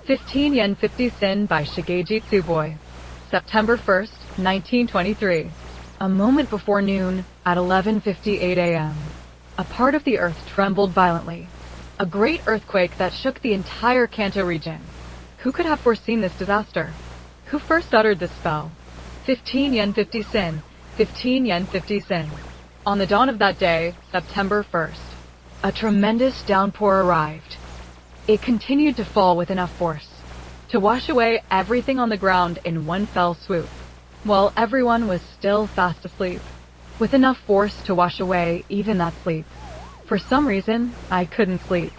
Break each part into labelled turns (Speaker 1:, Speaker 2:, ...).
Speaker 1: 15 Yen 50 Sen by Shigeji Tsuboi. September 1st, 1923. A moment before noon, at 11:58 a.m., a part of the earth trembled violently. A great earthquake that shook the entire Kanto region. Who could have foreseen this disaster? Who first uttered this spell? 15 Yen 50 Sen, 15 Yen 50 Sen. On the dawn of that day, September 1st, a tremendous downpour arrived. It continued to fall with enough force to wash away everything on the ground in one fell swoop, while everyone was still fast asleep, with enough force to wash away even that sleep. For some reason, I couldn't sleep.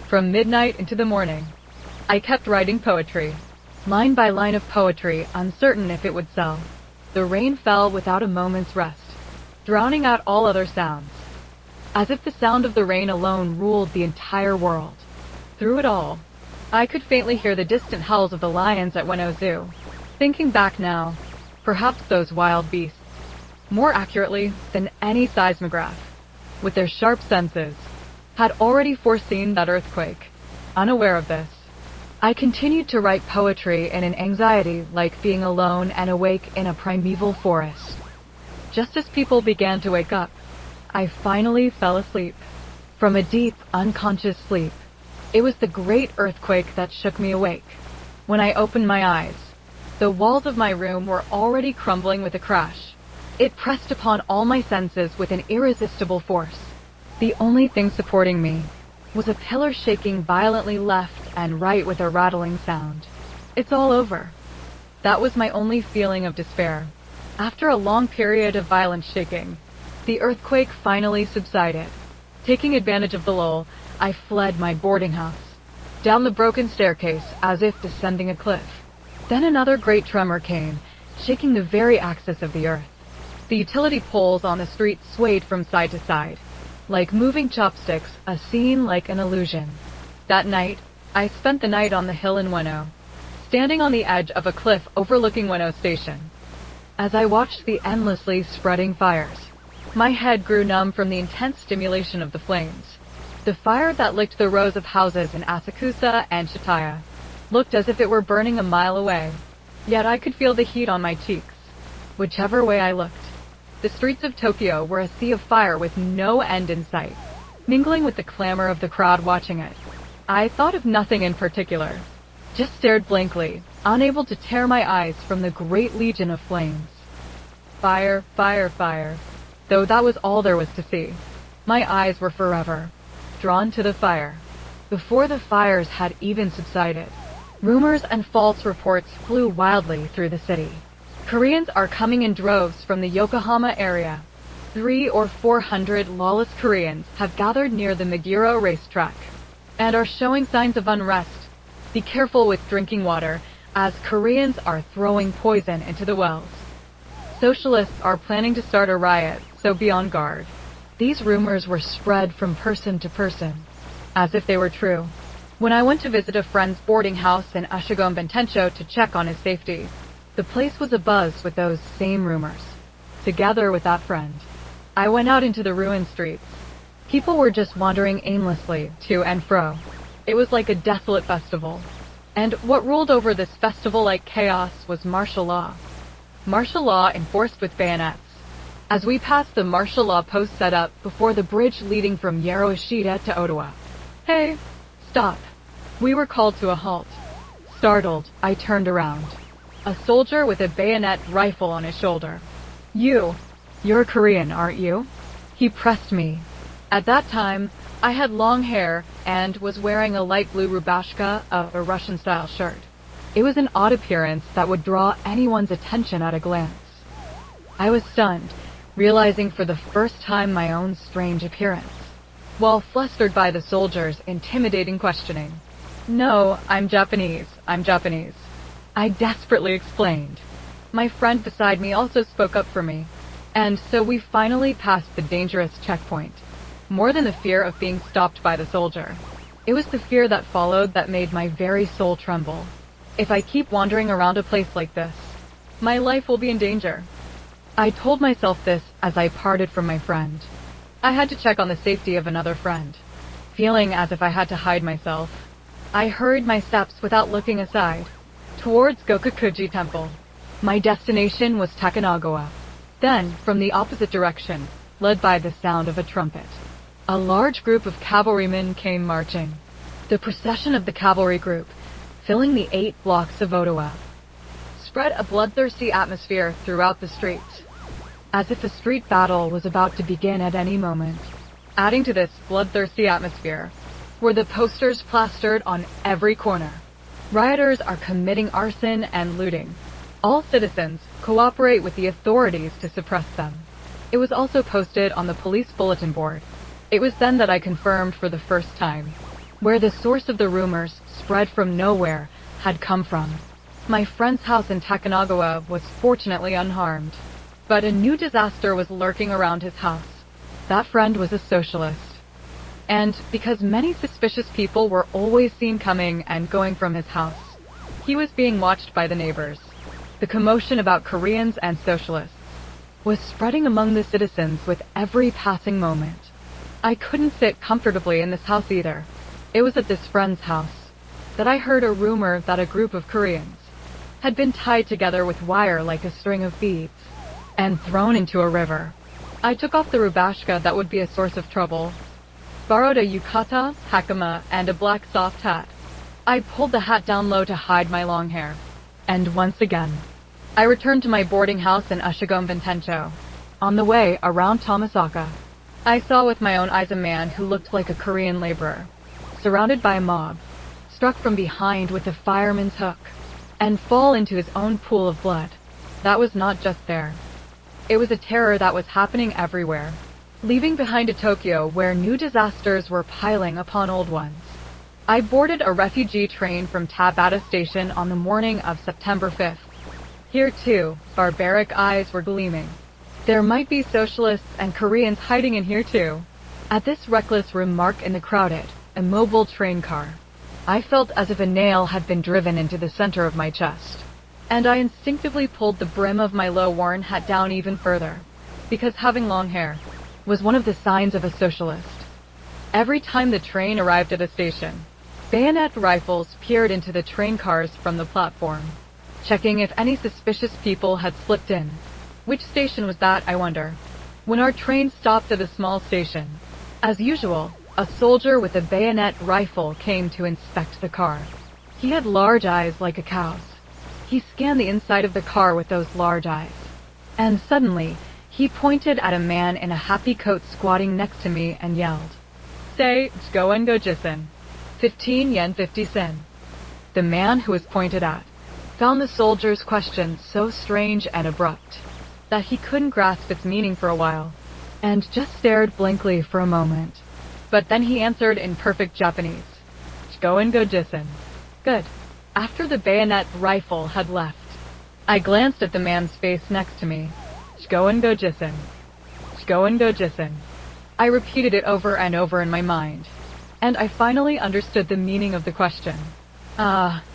Speaker 1: From midnight into the morning, I kept writing poetry, line by line of poetry, uncertain if it would sell. The rain fell without a moment's rest, drowning out all other sounds, as if the sound of the rain alone ruled the entire world. Through it all, I could faintly hear the distant howls of the lions at Ueno Zoo. Thinking back now, perhaps those wild beasts, more accurately than any seismograph, with their sharp senses, had already foreseen that earthquake. Unaware of this, I continued to write poetry in an anxiety like being alone and awake in a primeval forest. Just as people began to wake up, I finally fell asleep. From a deep, unconscious sleep, it was the great earthquake that shook me awake. When I opened my eyes, the walls of my room were already crumbling with a crash. It pressed upon all my senses with an irresistible force. The only thing supporting me was a pillar shaking violently left and right with a rattling sound. It's all over. That was my only feeling of despair. After a long period of violent shaking, the earthquake finally subsided. Taking advantage of the lull, I fled my boarding house, down the broken staircase as if descending a cliff. Then another great tremor came, shaking the very axis of the earth. The utility poles on the street swayed from side to side, like moving chopsticks, a scene like an illusion. That night, I spent the night on the hill in Ueno, standing on the edge of a cliff overlooking Ueno Station. As I watched the endlessly spreading fires, my head grew numb from the intense stimulation of the flames. The fire that licked the rows of houses in Asakusa and Shitaya looked as if it were burning a mile away, yet I could feel the heat on my cheeks, whichever way I looked. The streets of Tokyo were a sea of fire with no end in sight, mingling with the clamor of the crowd watching it. I thought of nothing in particular, just stared blankly, unable to tear my eyes from the great legion of flames. Fire, fire, fire. Though that was all there was to see, my eyes were forever drawn to the fire. Before the fires had even subsided, rumors and false reports flew wildly through the city. Koreans are coming in droves from the Yokohama area. 300 or 400 lawless Koreans have gathered near the Meguro racetrack and are showing signs of unrest. Be careful with drinking water, as Koreans are throwing poison into the wells. Socialists are planning to start a riot, so be on guard. These rumors were spread from person to person, as if they were true. When I went to visit a friend's boarding house in Ashigon Bentensho to check on his safety, the place was abuzz with those same rumors. Together with that friend, I went out into the ruined streets. People were just wandering aimlessly to and fro. It was like a desolate festival. And what ruled over this festival-like chaos was martial law. Martial law enforced with bayonets. As we passed the martial law post set up before the bridge leading from Yaro Ishida to Ottawa. Hey, stop. We were called to a halt. Startled, I turned around. A soldier with a bayonet rifle on his shoulder. You're Korean, aren't you? He pressed me. At that time, I had long hair and was wearing a light blue rubashka, a Russian-style shirt. It was an odd appearance that would draw anyone's attention at a glance. I was stunned, realizing for the first time my own strange appearance, while flustered by the soldier's intimidating questioning. No, I'm Japanese. I desperately explained. My friend beside me also spoke up for me, and so we finally passed the dangerous checkpoint. More than the fear of being stopped by the soldier, it was the fear that followed that made my very soul tremble. If I keep wandering around a place like this, my life will be in danger. I told myself this as I parted from my friend. I had to check on the safety of another friend, feeling as if I had to hide myself. I hurried my steps without looking aside, towards Gokokuji Temple. My destination was Takanagawa. Then, from the opposite direction, led by the sound of a trumpet, a large group of cavalrymen came marching. The procession of the cavalry group, filling the 8 blocks of Ottawa, spread a bloodthirsty atmosphere throughout the streets, as if a street battle was about to begin at any moment. Adding to this bloodthirsty atmosphere were the posters plastered on every corner. Rioters are committing arson and looting. All citizens cooperate with the authorities to suppress them. It was also posted on the police bulletin board. It was then that I confirmed for the first time where the source of the rumors, spread from nowhere, had come from. My friend's house in Takanagawa was fortunately unharmed, but a new disaster was lurking around his house. That friend was a socialist. And because many suspicious people were always seen coming and going from his house, he was being watched by the neighbors. The commotion about Koreans and socialists was spreading among the citizens with every passing moment. I couldn't sit comfortably in this house either. It was at this friend's house that I heard a rumor that a group of Koreans had been tied together with wire like a string of beads and thrown into a river. I took off the rubashka that would be a source of trouble, borrowed a yukata, hakama, and a black soft hat. I pulled the hat down low to hide my long hair. And once again, I returned to my boarding house in Ushigomben Tencho. On the way around Tomasaka, I saw with my own eyes a man who looked like a Korean laborer, surrounded by a mob, struck from behind with a fireman's hook, and fall into his own pool of blood. That was not just there. It was a terror that was happening everywhere, leaving behind a Tokyo where new disasters were piling upon old ones. I boarded a refugee train from Tabata Station on the morning of September 5th. Here too, barbaric eyes were gleaming. There might be socialists and Koreans hiding in here too. At this reckless remark in the crowded, immobile train car, I felt as if a nail had been driven into the center of my chest. And I instinctively pulled the brim of my low-worn hat down even further, because having long hair was one of the signs of a socialist. Every time the train arrived at a station, bayonet rifles peered into the train cars from the platform, checking if any suspicious people had slipped in. Which station was that, I wonder? When our train stopped at a small station, as usual, a soldier with a bayonet rifle came to inspect the car. He had large eyes like a cow's. He scanned the inside of the car with those large eyes. And suddenly, he pointed at a man in a happy coat squatting next to me and yelled, "Say, Jugo gojussen. 15 yen 50 sen." The man who was pointed at found the soldier's question so strange and abrupt that he couldn't grasp its meaning for a while, and just stared blankly for a moment. But then he answered in perfect Japanese, "Jugo gojussen." Good. After the bayonet rifle had left, I glanced at the man's face next to me. "Jugo gojussen. Jugo gojussen." I repeated it over and over in my mind, and I finally understood the meaning of the question.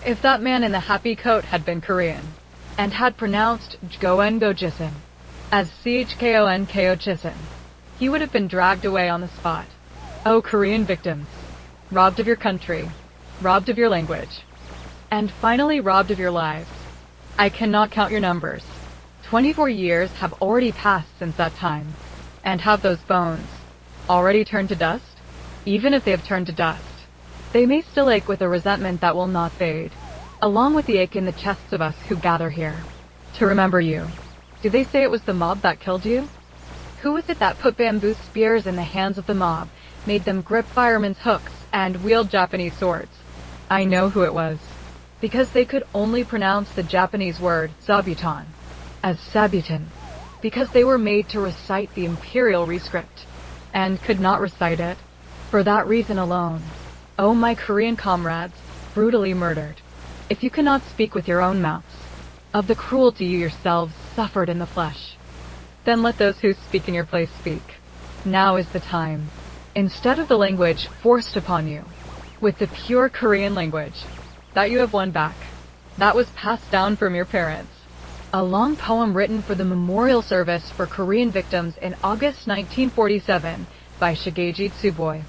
Speaker 1: If that man in the happy coat had been Korean, and had pronounced Jugo gojussen as Chkon Kojussen, he would have been dragged away on the spot. Oh, Korean victims, robbed of your country, robbed of your language, and finally robbed of your lives. I cannot count your numbers. 24 years have already passed since that time, and have those bones already turned to dust? Even if they have turned to dust, they may still ache with a resentment that will not fade, along with the ache in the chests of us who gather here to remember you. Do they say it was the mob that killed you? Who was it that put bamboo spears in the hands of the mob, made them grip firemen's hooks, and wield Japanese swords? I know who it was, because they could only pronounce the Japanese word zabuton as sabuton, because they were made to recite the imperial rescript, and could not recite it. For that reason alone, oh my Korean comrades, brutally murdered, if you cannot speak with your own mouths of the cruelty you yourselves suffered in the flesh, then let those who speak in your place speak. Now is the time. Instead of the language forced upon you, with the pure Korean language that you have won back, that was passed down from your parents. A long poem written for the memorial service for Korean victims in August 1947 by Shigeji Tsuboi.